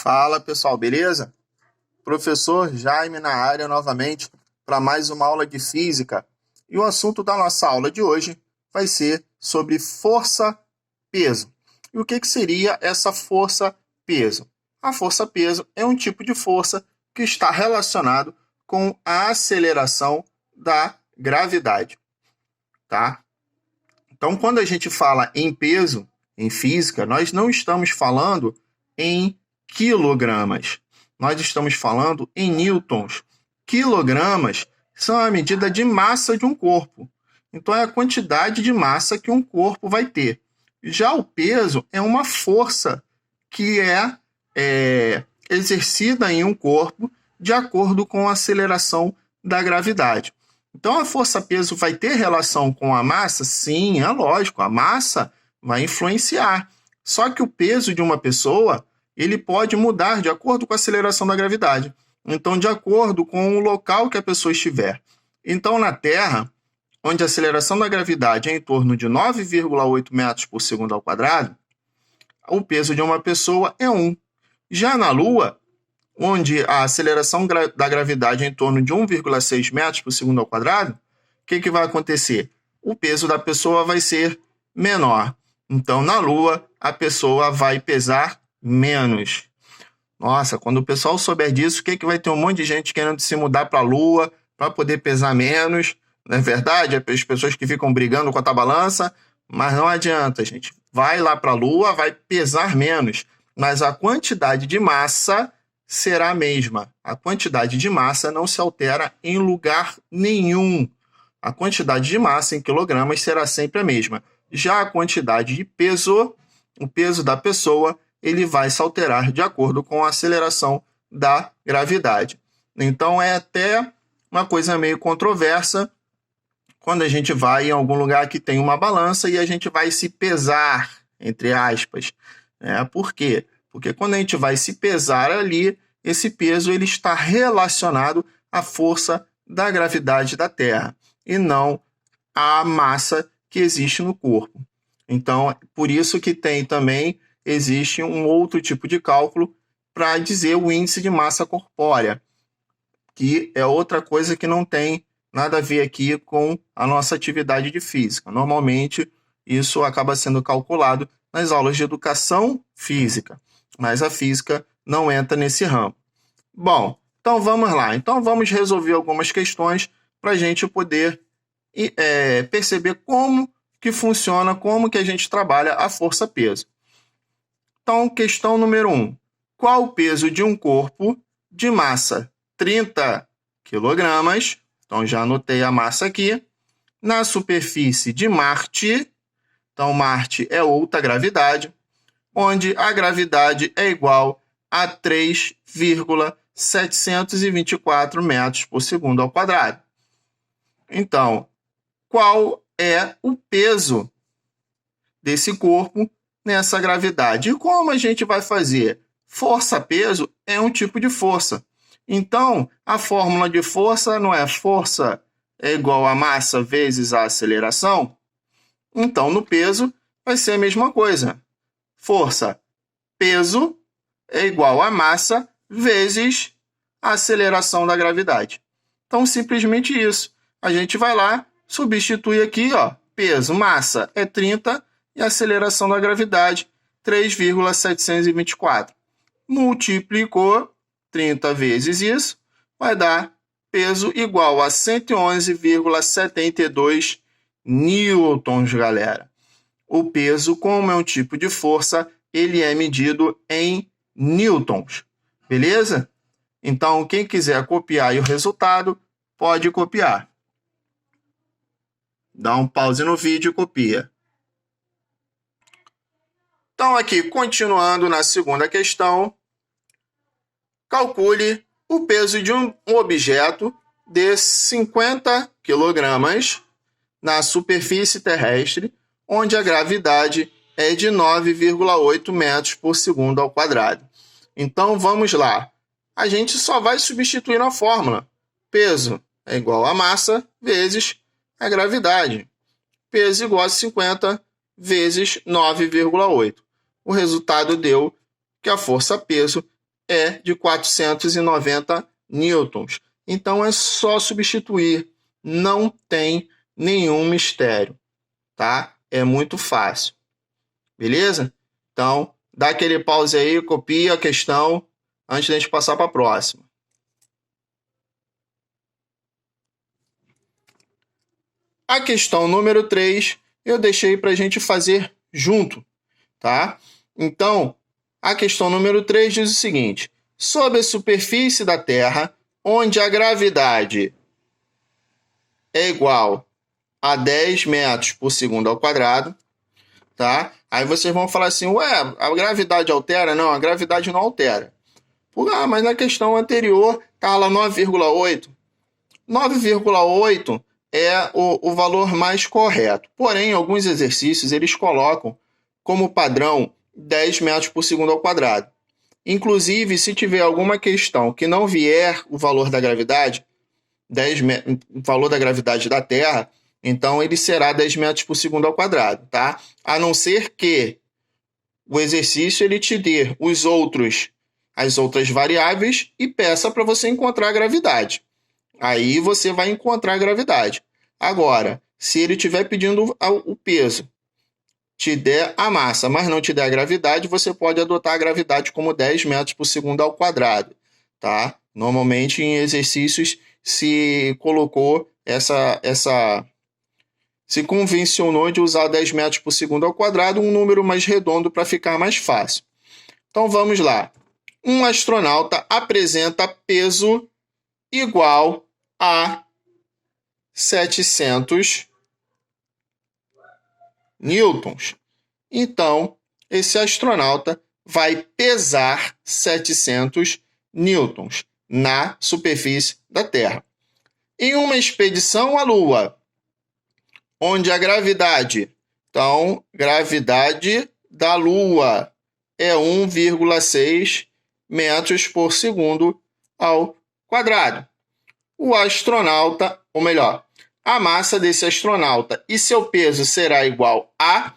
Fala pessoal, beleza? Professor Jaime na área novamente para mais uma aula de física. E o assunto da nossa aula de hoje vai ser sobre força-peso. E o que seria essa força-peso? A força-peso é um tipo de força que está relacionado com a aceleração da gravidade, tá? Então, quando a gente fala em peso, em física, nós não estamos falando em quilogramas. Nós estamos falando em newtons. Quilogramas são a medida de massa de um corpo. Então, é a quantidade de massa que um corpo vai ter. Já o peso é uma força que é exercida em um corpo de acordo com a aceleração da gravidade. Então, a força-peso vai ter relação com a massa? Sim, é lógico, a massa vai influenciar. Só que o peso de uma pessoa, ele pode mudar de acordo com a aceleração da gravidade. Então, de acordo com o local que a pessoa estiver. Então, na Terra, onde a aceleração da gravidade é em torno de 9,8 metros por segundo ao quadrado, o peso de uma pessoa é 1. Já na Lua, onde a aceleração da gravidade é em torno de 1,6 metros por segundo ao quadrado, o que vai acontecer? O peso da pessoa vai ser menor. Então, na Lua, a pessoa vai pesar menos. Nossa, quando o pessoal souber disso, vai ter um monte de gente querendo se mudar para a Lua para poder pesar menos. Não é verdade? As pessoas que ficam brigando com a balança, mas não adianta, gente. Vai lá para a Lua, vai pesar menos, mas a quantidade de massa será a mesma. A quantidade de massa não se altera em lugar nenhum. A quantidade de massa em quilogramas será sempre a mesma. Já a quantidade de peso, o peso da pessoa, ele vai se alterar de acordo com a aceleração da gravidade. Então, é até uma coisa meio controversa quando a gente vai em algum lugar que tem uma balança e a gente vai se pesar, entre aspas. Por quê? Porque quando a gente vai se pesar ali, esse peso ele está relacionado à força da gravidade da Terra e não à massa que existe no corpo. Então, por isso que existe um outro tipo de cálculo para dizer o índice de massa corpórea, que é outra coisa que não tem nada a ver aqui com a nossa atividade de física. Normalmente, isso acaba sendo calculado nas aulas de educação física, mas a física não entra nesse ramo. Bom, então vamos lá. Então vamos resolver algumas questões para a gente poder perceber como que funciona, como que a gente trabalha a força-peso. Então, questão número 1. Qual o peso de um corpo de massa 30 kg? Então, já anotei a massa aqui. Na superfície de Marte, então Marte é outra gravidade, onde a gravidade é igual a 3,724 metros por segundo ao quadrado. Então, qual é o peso desse corpo nessa gravidade? E como a gente vai fazer? Força-peso é um tipo de força. Então, a fórmula de força não é força é igual a massa vezes a aceleração? Então, no peso, vai ser a mesma coisa. Força, peso, é igual a massa vezes a aceleração da gravidade. Então, simplesmente isso. A gente vai lá, substitui aqui, peso, massa é 30 e a aceleração da gravidade, 3,724. Multiplicou 30 vezes isso, vai dar peso igual a 111,72 newtons, galera. O peso, como é um tipo de força, ele é medido em newtons, beleza? Então, quem quiser copiar aí o resultado, pode copiar. Dá um pause no vídeo e copia. Então, aqui, continuando na segunda questão, calcule o peso de um objeto de 50 kg na superfície terrestre, onde a gravidade é de 9,8 metros por segundo ao quadrado. Então, vamos lá. A gente só vai substituir na fórmula. Peso é igual a massa vezes a gravidade. Peso igual a 50 vezes 9,8. O resultado deu que a força-peso é de 490 newtons. Então, é só substituir. Não tem nenhum mistério, tá? É muito fácil. Beleza? Então, dá aquele pause aí, copia a questão antes de a gente passar para a próxima. A questão número 3 eu deixei para a gente fazer junto, tá? Então, a questão número 3 diz o seguinte: sobre a superfície da Terra, onde a gravidade é igual a 10 metros por segundo ao quadrado, tá? Aí vocês vão falar assim, ué, a gravidade altera? Não, a gravidade não altera. Mas na questão anterior está lá 9,8. 9,8 é o valor mais correto. Porém, alguns exercícios eles colocam como padrão 10 metros por segundo ao quadrado. Inclusive, se tiver alguma questão que não vier o valor da gravidade, o valor da gravidade da Terra, então ele será 10 metros por segundo ao quadrado, tá? A não ser que o exercício ele te dê as outras variáveis e peça para você encontrar a gravidade. Aí você vai encontrar a gravidade. Agora, se ele estiver pedindo o peso, te der a massa, mas não te der a gravidade, você pode adotar a gravidade como 10 metros por segundo ao quadrado, tá? Normalmente em exercícios se colocou se convencionou de usar 10 metros por segundo ao quadrado, um número mais redondo para ficar mais fácil. Então vamos lá. Um astronauta apresenta peso igual a 700 newtons. Então, esse astronauta vai pesar 700 newtons na superfície da Terra. Em uma expedição à Lua, onde a gravidade, então, gravidade da Lua é 1,6 metros por segundo ao quadrado. O astronauta, ou melhor, a massa desse astronauta e seu peso será igual a...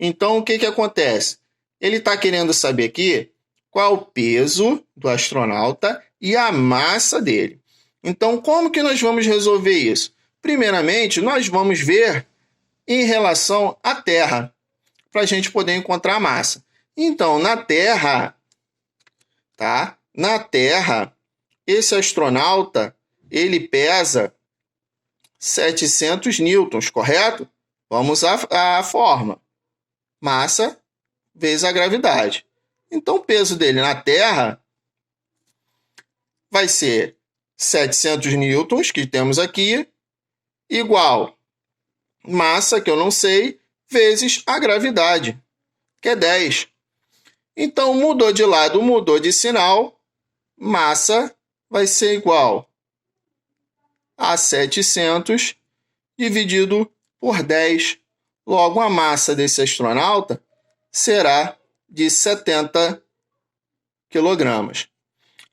Então, o que acontece? Ele está querendo saber aqui qual o peso do astronauta e a massa dele. Então, como que nós vamos resolver isso? Primeiramente, nós vamos ver em relação à Terra, para a gente poder encontrar a massa. Então, na Terra, tá? Na Terra, esse astronauta, ele pesa 700 newtons, correto? Vamos à fórmula. Massa vezes a gravidade. Então, o peso dele na Terra vai ser 700 newtons, que temos aqui, igual massa, que eu não sei, vezes a gravidade, que é 10. Então, mudou de lado, mudou de sinal, massa vai ser igual a 700 dividido por 10. Logo, a massa desse astronauta será de 70 quilogramas.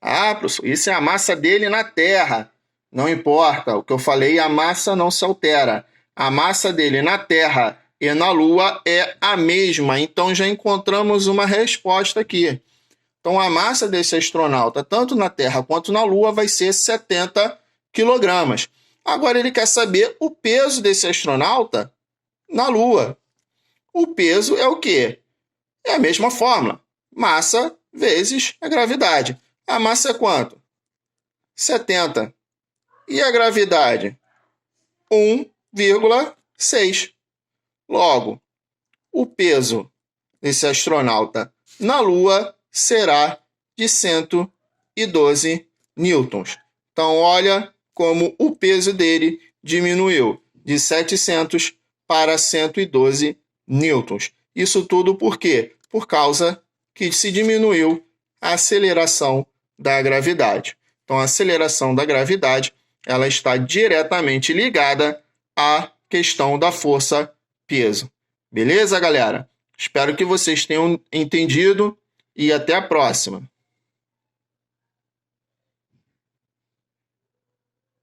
Ah, professor, isso é a massa dele na Terra. Não importa, o que eu falei, a massa não se altera. A massa dele na Terra e na Lua é a mesma. Então, já encontramos uma resposta aqui. Então, a massa desse astronauta, tanto na Terra quanto na Lua, vai ser 70 quilogramas. Agora, ele quer saber o peso desse astronauta na Lua. O peso é o quê? É a mesma fórmula. Massa vezes a gravidade. A massa é quanto? 70. E a gravidade? 1,6. Logo, o peso desse astronauta na Lua será de 112 newtons. Então, olha como o peso dele diminuiu de 700 para 112 newtons. Isso tudo por quê? Por causa que se diminuiu a aceleração da gravidade. Então, a aceleração da gravidade ela está diretamente ligada à questão da força-peso. Beleza, galera? Espero que vocês tenham entendido e até a próxima.